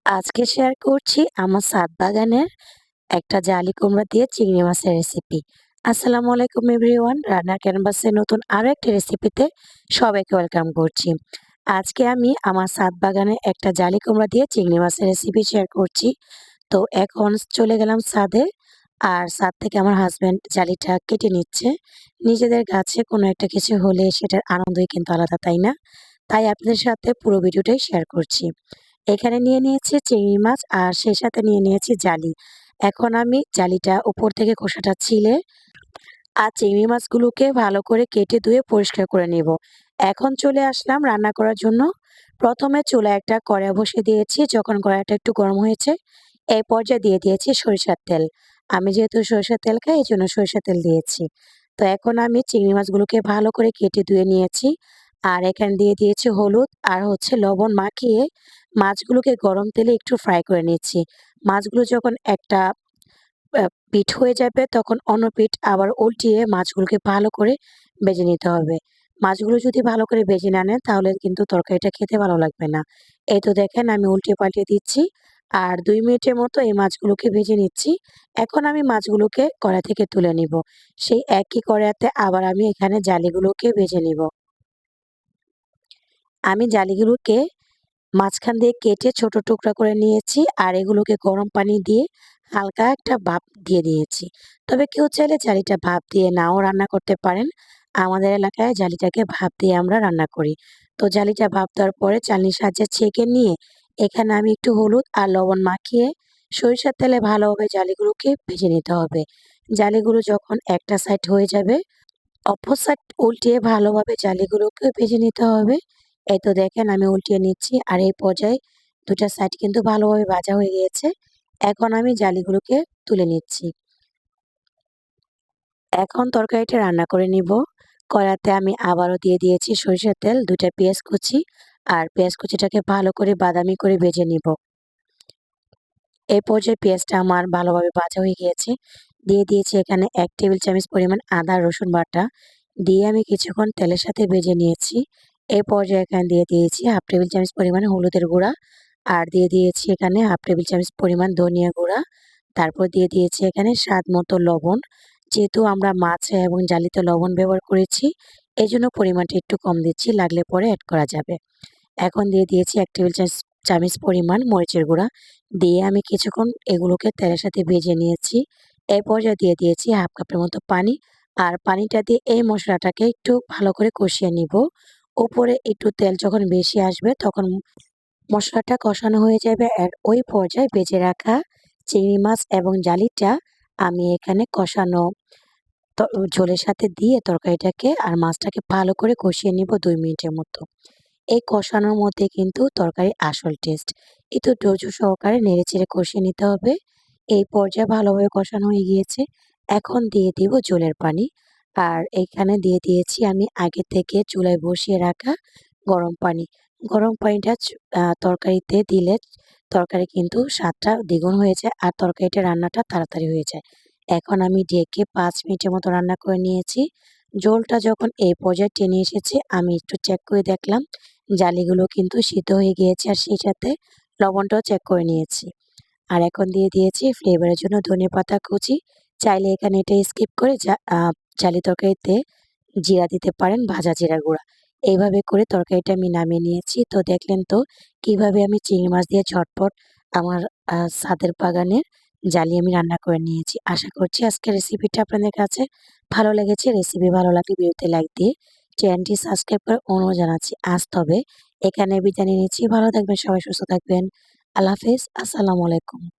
আজকে শেয়ার করছি আমার ছাদ বাগানের একটা জালি কুমড়া দিয়ে চিংড়ি মাছের রেসিপি। আসসালামু আলাইকুম এভরিওয়ান, রান্নার ক্যানভাসে নতুন আরো একটা রেসিপিতে সবাইকে ওয়েলকাম করছি। আজকে আমি আমার ছাদ বাগানে একটা জালি কুমড়া দিয়ে চিংড়ি মাছের রেসিপি শেয়ার করছি। তো এখন চলে গেলাম ছাদে, আর ছাদ থেকে আমার হাজবেন্ড জালিটা কেটে নিচ্ছে। নিজেদের গাছে কোনো একটা কিছু হলে সেটার আনন্দই কিন্তু আলাদা, তাই না? তাই আপনাদের সাথে পুরো ভিডিওটাই শেয়ার করছি। এখানে নিয়ে নিয়েছি চিংড়ি মাছ আর সেই সাথে নিয়ে নিয়েছি জালি। এখন আমি জালিটা উপর থেকে খোসাটা ছিলে আর চিংড়ি মাছগুলোকে ভালো করে কেটে ধুয়ে পরিষ্কার করে নেব। এখন চলে আসলাম রান্না করার জন্য। প্রথমে চুলায় একটা কড়াই বসিয়ে দিয়েছি। যখন কড়াইটা একটু গরম হয়েছে, এই পর্যায়ে দিয়ে দিয়েছি সরিষার তেল। আমি যেহেতু সরিষার তেল খাই, এজন্য সরিষার তেল দিয়েছি। তো এখন আমি চিংড়ি মাছগুলোকে ভালো করে কেটে ধুয়ে নিয়েছি। আর এখানে দিয়ে দিয়েছি হলুদ আর লবণ মাখিয়ে মাছগুলোকে গরম তেলে একটু ফ্রাই করে নিচ্ছি। মাছগুলো যখন একটা পিঠ হয়ে যাবে, তখন অন্য পিঠ আবার উল্টিয়ে মাছগুলোকে ভালো করে ভেজে নিতে হবে। মাছগুলো যদি ভালো করে ভেজে না নেন, তাহলে কিন্তু তরকারিটা খেতে ভালো লাগবে না। এই তো দেখেন আমি উল্টিয়ে পাল্টিয়ে দিচ্ছি। আর ২ মিনিটের মতো এই মাছগুলোকে ভেজে নিচ্ছি। এখন আমি মাছগুলোকে কড়াই থেকে তুলে নিব। সেই একই কড়াইতে আবার আমি এখানে জালিগুলোকে ভেজে নিব। আমি জালিগুলোকে মাঝখান দিয়ে কেটে ছোট টুকরা করে নিয়েছি, আর এগুলোকে গরম পানি দিয়ে হালকা একটা ভাপ দিয়ে দিয়েছি। তবে কেউ চাইলে জালিটা ভাপ দিয়ে নাও রান্না করতে পারেন। আমাদের এলাকায় জালিটাকে ভাপ দিয়ে আমরা রান্না করি। তো জালিটা ভাপ দেওয়ার পরে চালনির সাহায্যে ছেঁকে নিয়ে এখানে আমি একটু হলুদ আর লবণ মাখিয়ে সরিষার তেলে ভালোভাবে জালিগুলোকে ভেজে নিতে হবে। জালিগুলো যখন একটা সাইড হয়ে যাবে, অপর সাইড উল্টিয়ে ভালোভাবে জালিগুলোকে ভেজে নিতে হবে। এই তো দেখেন আমি উল্টিয়ে নিচ্ছি, আর এই পর্যায়ে ২ টা সাইড কিন্তু ভালোভাবে ভাজা হয়ে গিয়েছে। এখন আমি জালিগুলোকে তুলে নিচ্ছি। এখন তরকারিটা রান্না করে নিব। কড়াইতে আমি আবারও দিয়ে দিয়েছি সরিষার তেল, ২ টা পেঁয়াজ কুচি, আর পেঁয়াজ কুচিটাকে ভালো করে বাদামি করে ভেজে নিব। এই পর্যায়ে পেঁয়াজটা আমার ভালোভাবে ভাজা হয়ে গিয়েছে। দিয়ে দিয়েছি এখানে ১ টেবিল চামচ পরিমাণ আদা রসুন বাটা। দিয়ে আমি কিছুক্ষণ তেলের সাথে ভেজে নিয়েছি। এই পর্যায়ে এখানে দিয়ে দিয়েছি ১/২ টেবিল চামচ পরিমাণ হলুদের গুঁড়া, আর দিয়ে দিয়েছি এখানে ১/২ টেবিল চামচ পরিমাণ ধনিয়া গুঁড়া। তারপর দিয়ে দিয়েছি এখানে স্বাদ মতো লবণ। যেহেতু আমরা মাছে এবং জালিতে লবণ ব্যবহার করেছি, এজন্য পরিমাণটা একটু কম দিচ্ছি, লাগলে পরে এড করা যাবে। এখন দিয়ে দিয়েছি ১ টেবিল চামচ পরিমাণ মরিচের গুঁড়া। দিয়ে আমি কিছুক্ষণ এগুলোকে তেলের সাথে ভেজে নিয়েছি। এই পর্যায়ে দিয়ে দিয়েছি ১/২ কাপের মতো পানি। আর পানিটা দিয়ে এই মসলাটাকে একটু ভালো করে কষিয়ে নিব। উপরে একটু তেল যখন বেশি আসবে, তখন মসলাটা কষানো হয়ে যাবে। আর ওই পর্যায়ে ভেজে রাখা চিংড়ি মাছ এবং জালিটা আমি এখানে কষানো ঝোলের সাথে দিয়ে তরকারিটাকে আর মাছটাকে ভালো করে কষিয়ে নিব ২ মিনিটের মতো। এই কষানোর মধ্যে কিন্তু তরকারির আসল টেস্ট। একটু ধৈর্য সহকারে নেড়েচেড়ে কষিয়ে নিতে হবে। এই পর্যায়ে ভালোভাবে কষানো হয়ে গিয়েছে। এখন দিয়ে দিব ঝোলের পানি। আর এখানে দিয়ে দিয়েছি আমি আগে থেকে চুলায় বসিয়ে রাখা গরম পানি। গরম পানিটা তরকারিতে দিলে তরকারি কিন্তু স্বাদটা দ্বিগুণ হয়ে যায়, আর তরকারিটা রান্নাটা তাড়াতাড়ি হয়ে যায়। এখন আমি ঢেকে ৫ মিনিটের মতো রান্না করে নিয়েছি। ঝোলটা যখন এই পর্যায়ে টেনে এসেছে, আমি একটু চেক করে দেখলাম জালিগুলো কিন্তু সিদ্ধ হয়ে গিয়েছে, আর সেই সাথে লবণটাও চেক করে নিয়েছি। আর এখন দিয়ে দিয়েছি ফ্লেভারের জন্য ধনেপাতা কুচি। চাইলে এখানে এটা স্কিপ করে জালি তরকারিতে জিরা দিতে পারেন, ভাজা জিরার গুঁড়া। এইভাবে করে তরকারিটা আমি নামিয়ে নিয়েছি। তো দেখলেন তো কিভাবে আমি চিংড়ি মাছ দিয়ে ঝটপট আমার ছাদের বাগানের জালি আমি রান্না করে নিয়েছি। আশা করছি আজকের রেসিপিটা আপনাদের কাছে ভালো লেগেছে। রেসিপি ভালো লাগলে ভিডিওতে লাইক দিয়ে চ্যানেলটি সাবস্ক্রাইব করার অনুরোধ জানাচ্ছি। আজ তবে এখানে বিদায় নিয়ে নিচ্ছি। ভালো থাকবেন সবাই, সুস্থ থাকবেন। আল্লাহ হাফেজ। আসসালামু আলাইকুম।